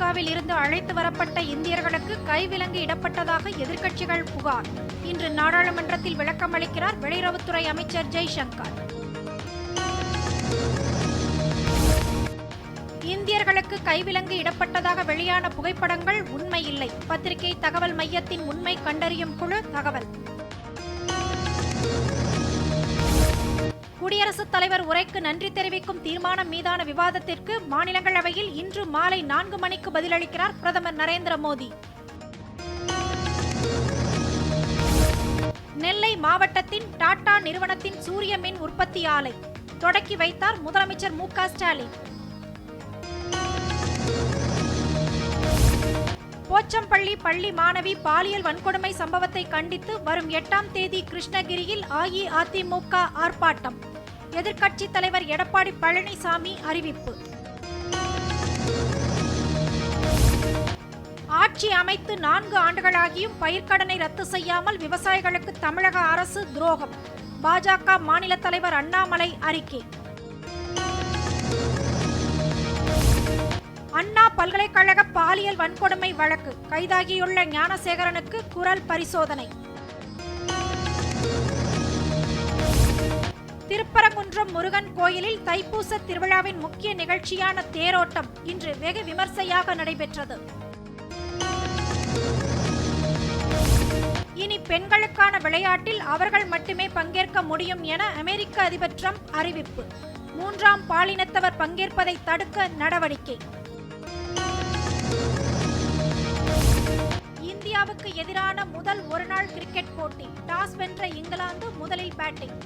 அமெரிக்காவில் இருந்து அழைத்து வரப்பட்ட இந்தியர்களுக்கு கைவிலங்கு இடப்பட்டதாக எதிர்க்கட்சிகள் புகார். இன்று நாடாளுமன்றத்தில் விளக்கம் அளிக்கிறார் வெளியுறவுத்துறை அமைச்சர் ஜெய்சங்கர். இந்தியர்களுக்கு கைவிலங்கு இடப்பட்டதாக வெளியான புகைப்படங்கள் உண்மையில்லை. பத்திரிகை தகவல் மையத்தின் உண்மை கண்டறியும் குழு தகவல். குடியரசுத் தலைவர் உரைக்கு நன்றி தெரிவிக்கும் தீர்மானம் மீதான விவாதத்திற்கு மாநிலங்களவையில் இன்று மாலை 4 மணிக்கு பதிலளிக்கிறார் பிரதமர் நரேந்திர மோடி. நெல்லை மாவட்டத்தின் டாடா நிறுவனத்தின் சூரிய மின் உற்பத்தி ஆலை தொடக்கி வைத்தார் முதலமைச்சர் மு.க. ஸ்டாலின். போச்சம்பள்ளி பள்ளி மாணவி பாலியல் வன்கொடுமை சம்பவத்தை கண்டித்து வரும் 8ஆம் தேதி கிருஷ்ணகிரியில் அஇஅதிமுக ஆர்ப்பாட்டம். எதிர்க்கட்சித் தலைவர் எடப்பாடி பழனிசாமி அறிவிப்பு. ஆட்சி அமைத்து 4 ஆண்டுகளாகியும் பயிர்க்கடனை ரத்து செய்யாமல் விவசாயிகளுக்கு தமிழக அரசு துரோகம். பாஜக மாநில தலைவர் அண்ணாமலை அறிக்கை. அண்ணா பல்கலைக்கழக பாலியல் வன்கொடுமை வழக்கு கைதாகியுள்ள ஞானசேகரனுக்கு குரல் பரிசோதனை. திருப்பரங்குன்றம் முருகன் கோயிலில் தைப்பூச திருவிழாவின் முக்கிய நிகழ்ச்சியான தேரோட்டம் இன்று வெகு விமர்சையாக நடைபெற்றது. இனி பெண்களுக்கான விளையாட்டில் அவர்கள் மட்டுமே பங்கேற்க முடியும் என அமெரிக்க அதிபர் ட்ரம்ப் அறிவிப்பு. 3ஆம் பாலினத்தவர் பங்கேற்பதை தடுக்க நடவடிக்கை. இந்தியாவுக்கு எதிரான முதல் ஒருநாள் கிரிக்கெட் போட்டி. டாஸ் வென்ற இங்கிலாந்து முதலில் பேட்டிங்.